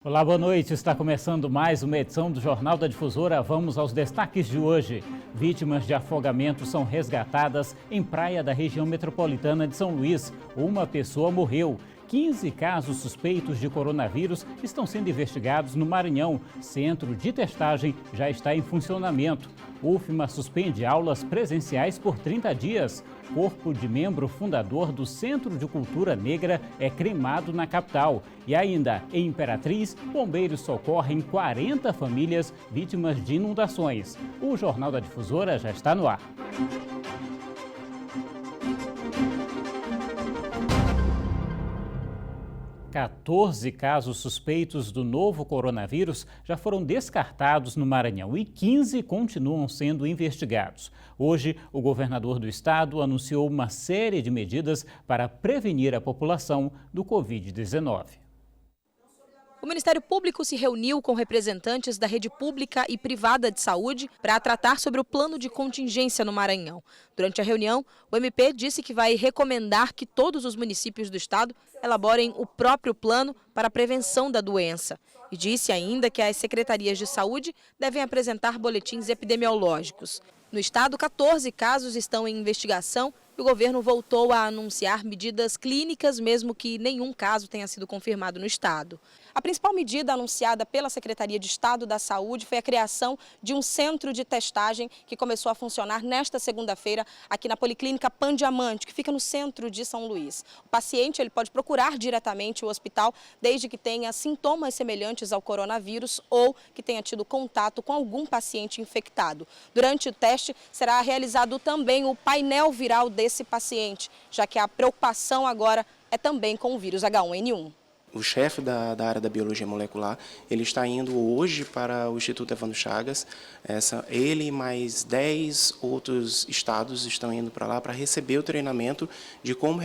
Olá, boa noite. Está começando mais uma edição do Jornal da Difusora. Vamos aos destaques de hoje. Vítimas de afogamento são resgatadas em praia da região metropolitana de São Luís. Uma pessoa morreu. 15 casos suspeitos de coronavírus estão sendo investigados no Maranhão. Centro de testagem já está em funcionamento. UFMA suspende aulas presenciais por 30 dias. Corpo de membro fundador do Centro de Cultura Negra é cremado na capital. E ainda, em Imperatriz, bombeiros socorrem 40 famílias vítimas de inundações. O Jornal da Difusora já está no ar. Quatorze casos suspeitos do novo coronavírus já foram descartados no Maranhão e 15 continuam sendo investigados. Hoje, o governador do estado anunciou uma série de medidas para prevenir a população do Covid-19. O Ministério Público se reuniu com representantes da rede pública e privada de saúde para tratar sobre o plano de contingência no Maranhão. Durante a reunião, o MP disse que vai recomendar que todos os municípios do estado elaborem o próprio plano para a prevenção da doença. E disse ainda que as secretarias de saúde devem apresentar boletins epidemiológicos. No estado, 14 casos estão em investigação e o governo voltou a anunciar medidas clínicas, mesmo que nenhum caso tenha sido confirmado no estado. A principal medida anunciada pela Secretaria de Estado da Saúde foi a criação de um centro de testagem que começou a funcionar nesta segunda-feira aqui na Policlínica Pan Diamante, que fica no centro de São Luís. O paciente ele pode procurar diretamente o hospital desde que tenha sintomas semelhantes ao coronavírus ou que tenha tido contato com algum paciente infectado. Durante o teste será realizado também o painel viral desse paciente, já que a preocupação agora é também com o vírus H1N1. O chefe da área da biologia molecular, ele está indo hoje para o Instituto Evandro Chagas. Ele e mais 10 outros estados estão indo para lá para receber o treinamento de como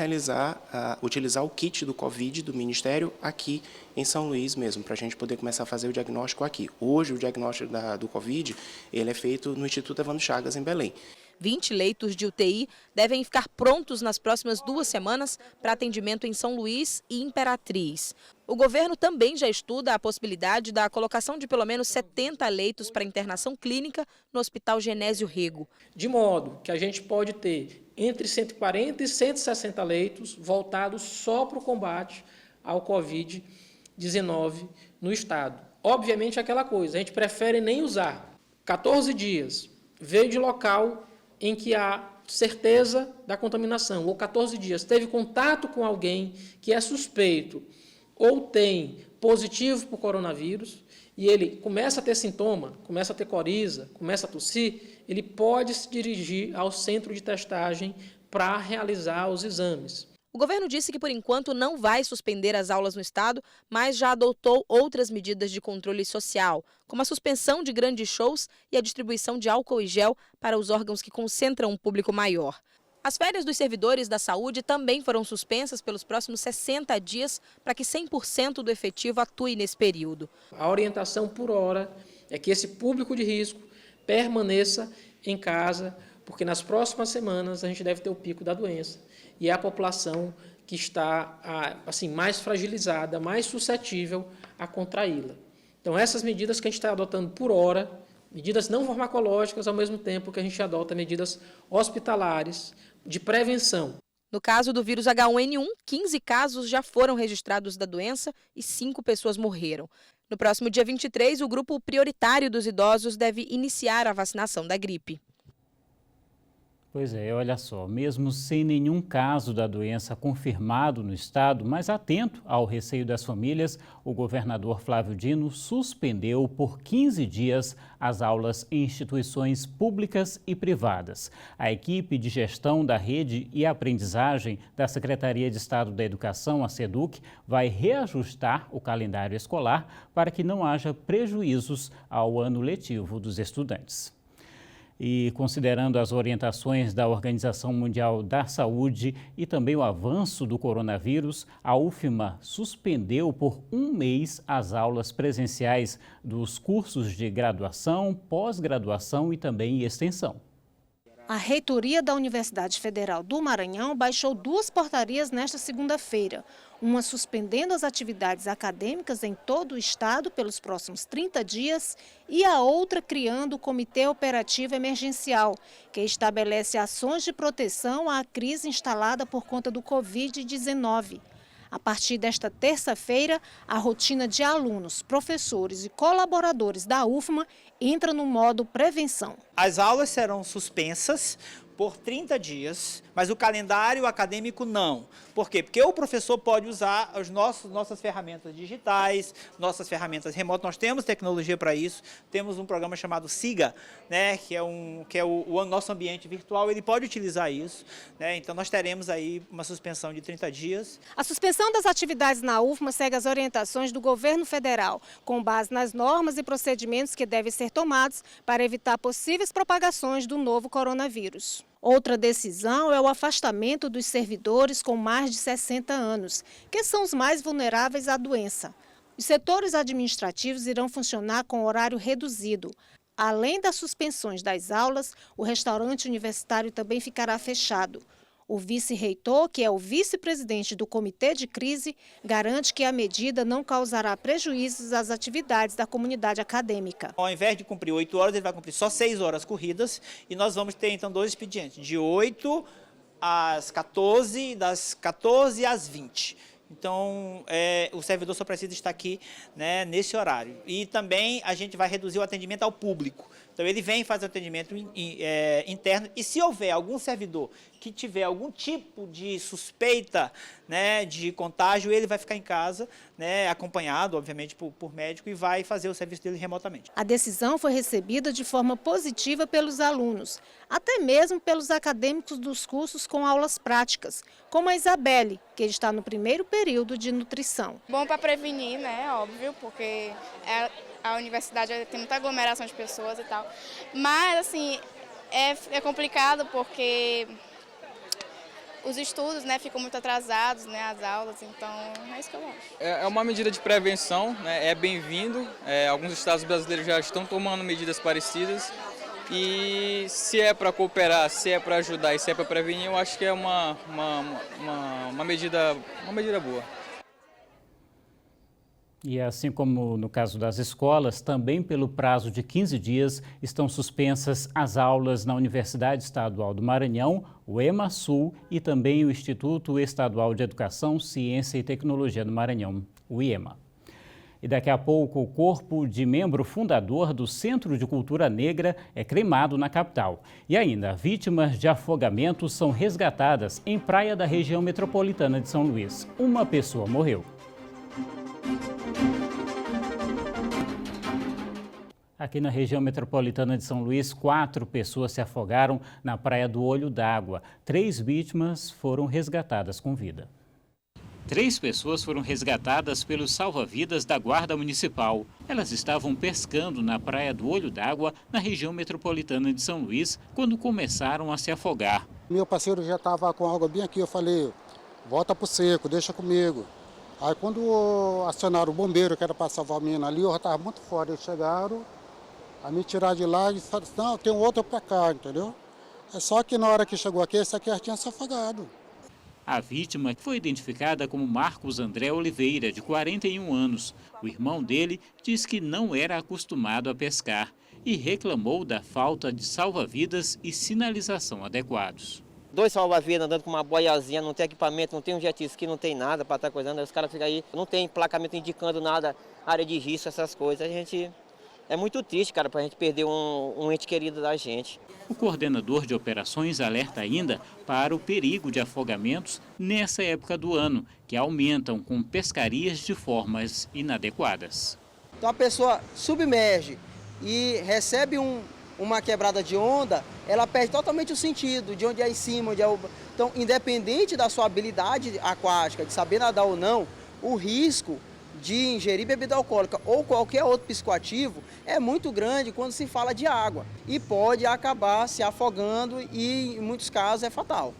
utilizar o kit do Covid do Ministério aqui em São Luís mesmo, para a gente poder começar a fazer o diagnóstico aqui. Hoje o diagnóstico do Covid ele é feito no Instituto Evandro Chagas em Belém. 20 leitos de UTI devem ficar prontos nas próximas 2 semanas para atendimento em São Luís e Imperatriz. O governo também já estuda a possibilidade da colocação de pelo menos 70 leitos para internação clínica no Hospital Genésio Rego. De modo que a gente pode ter entre 140 e 160 leitos voltados só para o combate ao Covid-19 no estado. Obviamente aquela coisa, a gente prefere nem usar. 14 dias, veio de local em que há certeza da contaminação, ou 14 dias, teve contato com alguém que é suspeito ou tem positivo por coronavírus, e ele começa a ter sintoma, começa a ter coriza, começa a tossir, ele pode se dirigir ao centro de testagem para realizar os exames. O governo disse que, por enquanto, não vai suspender as aulas no estado, mas já adotou outras medidas de controle social, como a suspensão de grandes shows e a distribuição de álcool e gel para os órgãos que concentram um público maior. As férias dos servidores da saúde também foram suspensas pelos próximos 60 dias para que 100% do efetivo atue nesse período. A orientação por hora é que esse público de risco permaneça em casa, porque nas próximas semanas a gente deve ter o pico da doença. E é a população que está assim, mais fragilizada, mais suscetível a contraí-la. Então, essas medidas que a gente está adotando por hora, medidas não farmacológicas, ao mesmo tempo que a gente adota medidas hospitalares de prevenção. No caso do vírus H1N1, 15 casos já foram registrados da doença e 5 pessoas morreram. No próximo dia 23, o grupo prioritário dos idosos deve iniciar a vacinação da gripe. Pois é, olha só, mesmo sem nenhum caso da doença confirmado no estado, mas atento ao receio das famílias, o governador Flávio Dino suspendeu por 15 dias as aulas em instituições públicas e privadas. A equipe de gestão da rede e aprendizagem da Secretaria de Estado da Educação, a SEDUC, vai reajustar o calendário escolar para que não haja prejuízos ao ano letivo dos estudantes. E considerando as orientações da Organização Mundial da Saúde e também o avanço do coronavírus, a UFMA suspendeu por 1 mês as aulas presenciais dos cursos de graduação, pós-graduação e também extensão. A reitoria da Universidade Federal do Maranhão baixou 2 portarias nesta segunda-feira. Uma suspendendo as atividades acadêmicas em todo o estado pelos próximos 30 dias e a outra criando o Comitê Operativo Emergencial, que estabelece ações de proteção à crise instalada por conta do Covid-19. A partir desta terça-feira, a rotina de alunos, professores e colaboradores da UFMA entra no modo prevenção. As aulas serão suspensas por 30 dias, mas o calendário acadêmico não. Por quê? Porque o professor pode usar nossas ferramentas digitais, nossas ferramentas remotas. Nós temos tecnologia para isso, temos um programa chamado SIGA, né, que é o nosso ambiente virtual, ele pode utilizar isso, né, então nós teremos aí uma suspensão de 30 dias. A suspensão das atividades na UFMA segue as orientações do governo federal, com base nas normas e procedimentos que devem ser tomados para evitar possíveis propagações do novo coronavírus. Outra decisão é o afastamento dos servidores com mais de 60 anos, que são os mais vulneráveis à doença. Os setores administrativos irão funcionar com horário reduzido. Além das suspensões das aulas, o restaurante universitário também ficará fechado. O vice-reitor, que é o vice-presidente do Comitê de Crise, garante que a medida não causará prejuízos às atividades da comunidade acadêmica. Ao invés de cumprir 8 horas, ele vai cumprir só 6 horas corridas e nós vamos ter então 2 expedientes, de 8 às 14, das 14 às 20. Então, o servidor só precisa estar aqui, né, nesse horário. E também a gente vai reduzir o atendimento ao público. Então, ele vem fazer o atendimento interno e se houver algum servidor que tiver algum tipo de suspeita, né, de contágio, ele vai ficar em casa, né, acompanhado, obviamente, por médico e vai fazer o serviço dele remotamente. A decisão foi recebida de forma positiva pelos alunos, até mesmo pelos acadêmicos dos cursos com aulas práticas, como a Isabelle, que está no primeiro período de nutrição. Bom para prevenir, né, óbvio, porque a universidade tem muita aglomeração de pessoas e tal, mas assim, é complicado porque os estudos, né, ficam muito atrasados, né, as aulas, então é isso que eu acho. É uma medida de prevenção, né, é bem-vindo, alguns estados brasileiros já estão tomando medidas parecidas e se é para cooperar, se é para ajudar e se é para prevenir, eu acho que é uma medida boa. E assim como no caso das escolas, também pelo prazo de 15 dias estão suspensas as aulas na Universidade Estadual do Maranhão, o EMA-Sul e também o Instituto Estadual de Educação, Ciência e Tecnologia do Maranhão, o IEMA. E daqui a pouco o corpo de membro fundador do Centro de Cultura Negra é cremado na capital. E ainda, vítimas de afogamento são resgatadas em praia da região metropolitana de São Luís. Uma pessoa morreu. Aqui na região metropolitana de São Luís, 4 pessoas se afogaram na Praia do Olho d'Água. 3 vítimas foram resgatadas com vida. 3 pessoas foram resgatadas pelos salva-vidas da Guarda Municipal. Elas estavam pescando na Praia do Olho d'Água, na região metropolitana de São Luís, quando começaram a se afogar. Meu parceiro já estava com água bem aqui, eu falei, volta pro seco, deixa comigo. Aí quando acionaram o bombeiro, que era para salvar a menina ali, eu já estava muito fora, eles chegaram, a me tirar de lá e falaram, não, tem outro para cá, entendeu? É só que na hora que chegou aqui, esse aqui já tinha se afogado. A vítima foi identificada como Marcos André Oliveira, de 41 anos. O irmão dele diz que não era acostumado a pescar e reclamou da falta de salva-vidas e sinalização adequados. 2 salva-vidas andando com uma boiazinha, não tem equipamento, não tem um jet ski, não tem nada para estar coisando. Aí os caras ficam aí, não tem emplacamento indicando nada, área de risco, essas coisas. É muito triste, cara, para a gente perder um ente querido da gente. O coordenador de operações alerta ainda para o perigo de afogamentos nessa época do ano, que aumentam com pescarias de formas inadequadas. Então a pessoa submerge e recebe uma quebrada de onda, ela perde totalmente o sentido de onde é em cima, onde é o... Então, independente da sua habilidade aquática, de saber nadar ou não, o risco de ingerir bebida alcoólica ou qualquer outro psicoativo é muito grande quando se fala de água e pode acabar se afogando e, em muitos casos, é fatal.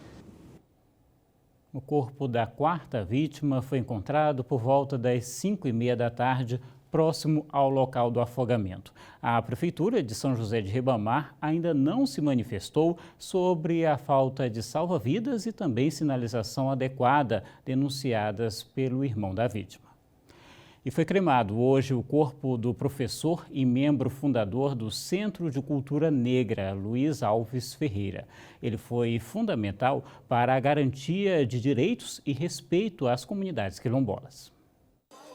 O corpo da 4ª vítima foi encontrado por volta das 5h30 da tarde, próximo ao local do afogamento. A Prefeitura de São José de Ribamar ainda não se manifestou sobre a falta de salva-vidas e também sinalização adequada denunciadas pelo irmão da vítima. E foi cremado hoje o corpo do professor e membro fundador do Centro de Cultura Negra, Luiz Alves Ferreira. Ele foi fundamental para a garantia de direitos e respeito às comunidades quilombolas.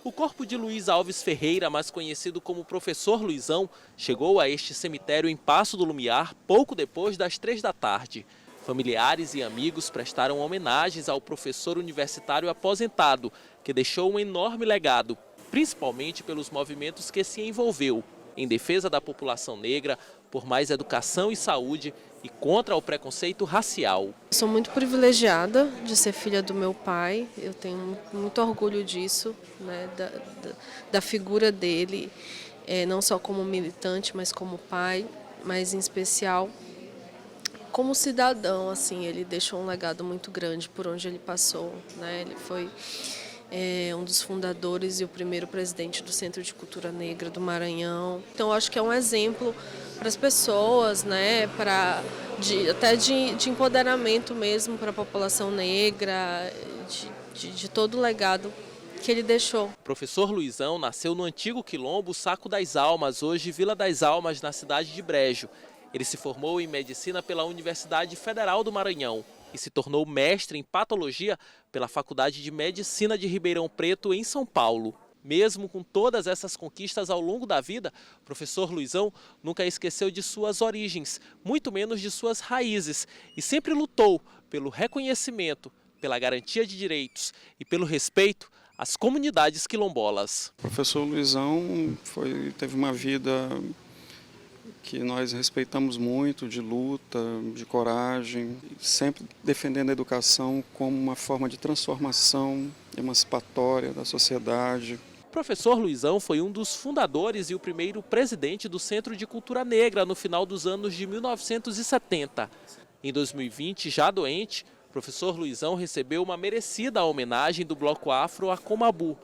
O corpo de Luiz Alves Ferreira, mais conhecido como Professor Luizão, chegou a este cemitério em Passo do Lumiar pouco depois das 3 da tarde. Familiares e amigos prestaram homenagens ao professor universitário aposentado, que deixou um enorme legado, principalmente pelos movimentos que se envolveu em defesa da população negra, por mais educação e saúde e contra o preconceito racial. Sou muito privilegiada de ser filha do meu pai, eu tenho muito orgulho disso, né, da figura dele, não só como militante, mas como pai, mas em especial como cidadão. Assim, ele deixou um legado muito grande por onde ele passou, né? Ele foi um dos fundadores e o primeiro presidente do Centro de Cultura Negra do Maranhão. Então, acho que é um exemplo para as pessoas, né, até de empoderamento mesmo para a população negra, de todo o legado que ele deixou. O professor Luizão nasceu no antigo quilombo Saco das Almas, hoje Vila das Almas, na cidade de Brejo. Ele se formou em medicina pela Universidade Federal do Maranhão e se tornou mestre em patologia pela Faculdade de Medicina de Ribeirão Preto, em São Paulo. Mesmo com todas essas conquistas ao longo da vida, o professor Luizão nunca esqueceu de suas origens, muito menos de suas raízes, e sempre lutou pelo reconhecimento, pela garantia de direitos e pelo respeito às comunidades quilombolas. O professor Luizão teve uma vida que nós respeitamos muito, de luta, de coragem, sempre defendendo a educação como uma forma de transformação emancipatória da sociedade. O professor Luizão foi um dos fundadores e o primeiro presidente do Centro de Cultura Negra no final dos anos de 1970. Em 2020, já doente, o professor Luizão recebeu uma merecida homenagem do Bloco Afro Acomabu,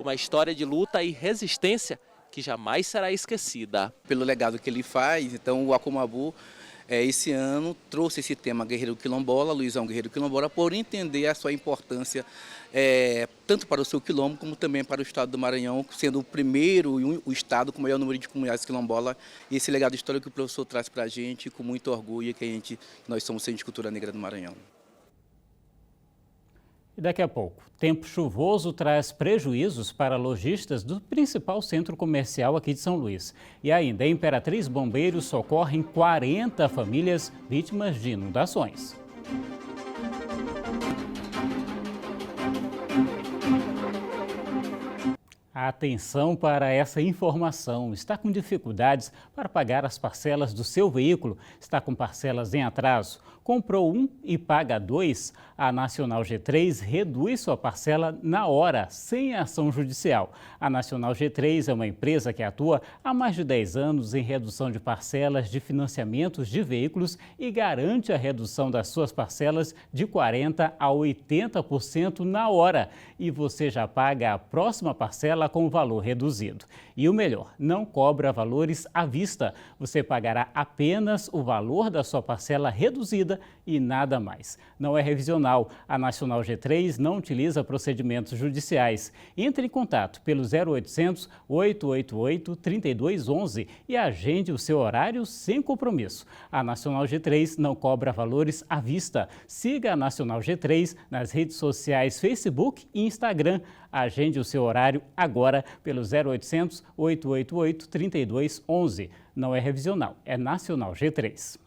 uma história de luta e resistência que jamais será esquecida. Pelo legado que ele faz, então o Acomabu esse ano trouxe esse tema Guerreiro Quilombola, Luizão Guerreiro Quilombola, por entender a sua importância tanto para o seu quilombo como também para o estado do Maranhão, sendo o primeiro e o estado com o maior número de comunidades quilombola. E esse legado histórico que o professor traz para a gente com muito orgulho, que nós somos o Centro de Cultura Negra do Maranhão. E daqui a pouco, tempo chuvoso traz prejuízos para lojistas do principal centro comercial aqui de São Luís. E ainda, a Imperatriz Bombeiros socorrem 40 famílias vítimas de inundações. Atenção para essa informação. Está com dificuldades para pagar as parcelas do seu veículo? Está com parcelas em atraso? Comprou um e paga 2? A Nacional G3 reduz sua parcela na hora, sem ação judicial. A Nacional G3 é uma empresa que atua há mais de 10 anos em redução de parcelas de financiamentos de veículos e garante a redução das suas parcelas de 40% a 80% na hora. E você já paga a próxima parcela com valor reduzido. E o melhor, não cobra valores à vista. Você pagará apenas o valor da sua parcela reduzida e nada mais. Não é revisional. A Nacional G3 não utiliza procedimentos judiciais. Entre em contato pelo 0800 888 3211 e agende o seu horário sem compromisso. A Nacional G3 não cobra valores à vista. Siga a Nacional G3 nas redes sociais Facebook e Instagram. Agende o seu horário agora pelo 0800 888 3211. Não é revisional, é Nacional G3.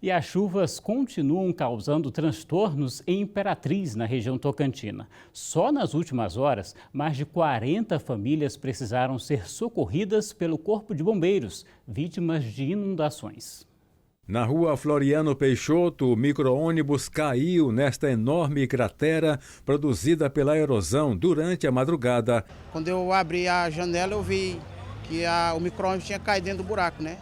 E as chuvas continuam causando transtornos em Imperatriz, na região tocantina. Só nas últimas horas, mais de 40 famílias precisaram ser socorridas pelo Corpo de Bombeiros, vítimas de inundações. Na rua Floriano Peixoto, o micro-ônibus caiu nesta enorme cratera produzida pela erosão durante a madrugada. Quando eu abri a janela, eu vi que o micro-ônibus tinha caído dentro do buraco, né?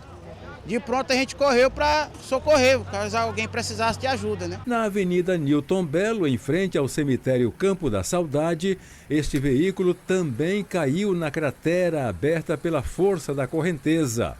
de pronto a gente correu para socorrer, caso alguém precisasse de ajuda, né? Na Avenida Newton Belo, em frente ao cemitério Campo da Saudade, este veículo também caiu na cratera aberta pela força da correnteza.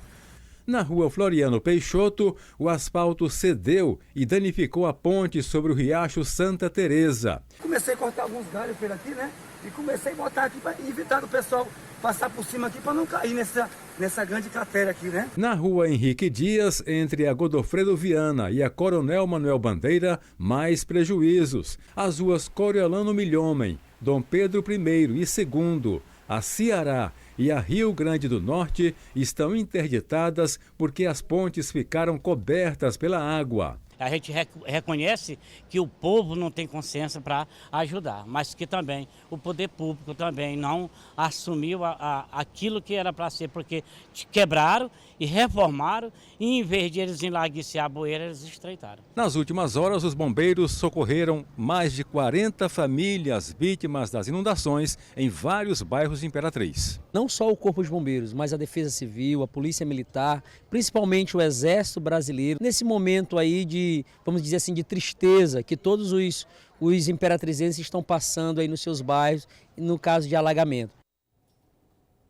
Na rua Floriano Peixoto, o asfalto cedeu e danificou a ponte sobre o riacho Santa Teresa. Comecei a cortar alguns galhos por aqui, né? E comecei a botar aqui para evitar o pessoal passar por cima aqui para não cair nessa grande cratera aqui, né? Na rua Henrique Dias, entre a Godofredo Viana e a Coronel Manuel Bandeira, mais prejuízos. As ruas Coriolano Milhomem, Dom Pedro I e II, a Ceará e a Rio Grande do Norte estão interditadas porque as pontes ficaram cobertas pela água. A gente reconhece que o povo não tem consciência para ajudar, mas que também o poder público também não assumiu aquilo que era para ser, porque quebraram e reformaram e em vez de eles enlarguecer a bueira, eles estreitaram. Nas últimas horas, os bombeiros socorreram mais de 40 famílias vítimas das inundações em vários bairros de Imperatriz. Não só o Corpo de Bombeiros, mas a Defesa Civil, a Polícia Militar, principalmente o Exército Brasileiro, nesse momento aí de, vamos dizer assim, de tristeza que todos os imperatrizenses estão passando aí nos seus bairros, no caso de alagamento.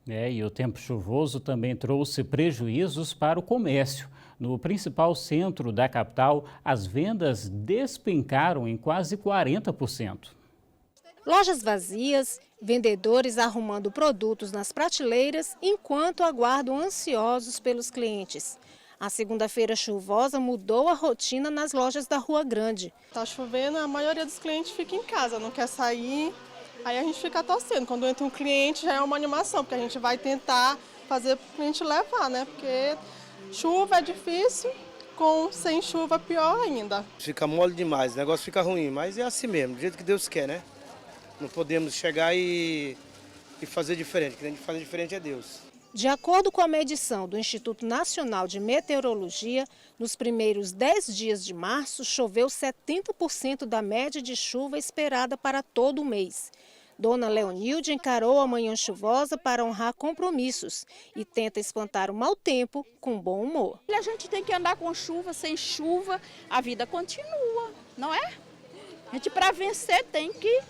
E o tempo chuvoso também trouxe prejuízos para o comércio. No principal centro da capital, as vendas despencaram em quase 40%. Lojas vazias, vendedores arrumando produtos nas prateleiras enquanto aguardam ansiosos pelos clientes. A segunda-feira chuvosa mudou a rotina nas lojas da Rua Grande. Está chovendo, a maioria dos clientes fica em casa, não quer sair. Aí a gente fica torcendo. Quando entra um cliente já é uma animação, porque a gente vai tentar fazer para o cliente levar, né? Porque chuva é difícil, sem chuva pior ainda. Fica mole demais, o negócio fica ruim, mas é assim mesmo, do jeito que Deus quer, né? Não podemos chegar e fazer diferente, quem tem que fazer diferente é Deus. De acordo com a medição do Instituto Nacional de Meteorologia, nos primeiros 10 dias de março, choveu 70% da média de chuva esperada para todo o mês. Dona Leonilde encarou a manhã chuvosa para honrar compromissos e tenta espantar o mau tempo com bom humor. A gente tem que andar com chuva, sem chuva, a vida continua, não é? A gente, para vencer, tem que,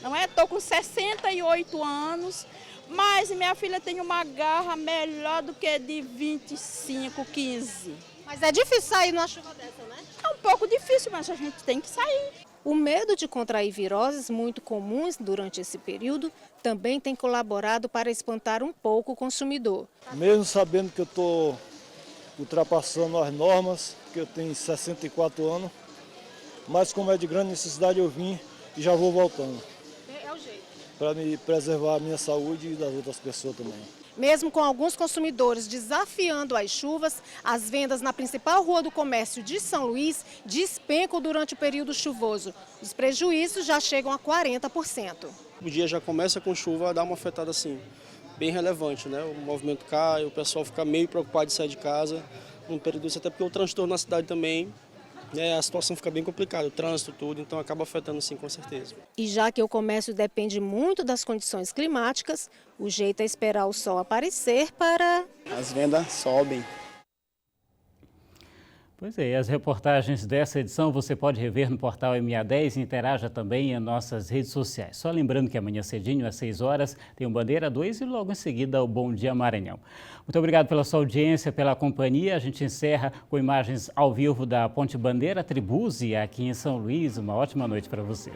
não é? Estou com 68 anos. Mas minha filha tem uma garra melhor do que de 25, 15. Mas é difícil sair numa chuva dessa, né? É um pouco difícil, mas a gente tem que sair. O medo de contrair viroses muito comuns durante esse período também tem colaborado para espantar um pouco o consumidor. Mesmo sabendo que eu estou ultrapassando as normas, porque eu tenho 64 anos, mas como é de grande necessidade eu vim e já vou voltando. É o jeito. Para me preservar a minha saúde e das outras pessoas também. Mesmo com alguns consumidores desafiando as chuvas, as vendas na principal rua do comércio de São Luís despencam durante o período chuvoso. Os prejuízos já chegam a 40%. O dia já começa com chuva, dá uma afetada assim, bem relevante, né? O movimento cai, o pessoal fica meio preocupado de sair de casa num período desse, até porque o transtorno na cidade também, a situação fica bem complicada, o trânsito, tudo, então acaba afetando sim, com certeza. E já que o comércio depende muito das condições climáticas, o jeito é esperar o sol aparecer para... As vendas sobem. Pois é, as reportagens dessa edição você pode rever no portal MA10 e interaja também em nossas redes sociais. Só lembrando que amanhã cedinho, às 6 horas, tem o Bandeira 2 e logo em seguida o Bom Dia Maranhão. Muito obrigado pela sua audiência, pela companhia. A gente encerra com imagens ao vivo da Ponte Bandeira Tribuzzi aqui em São Luís. Uma ótima noite para você.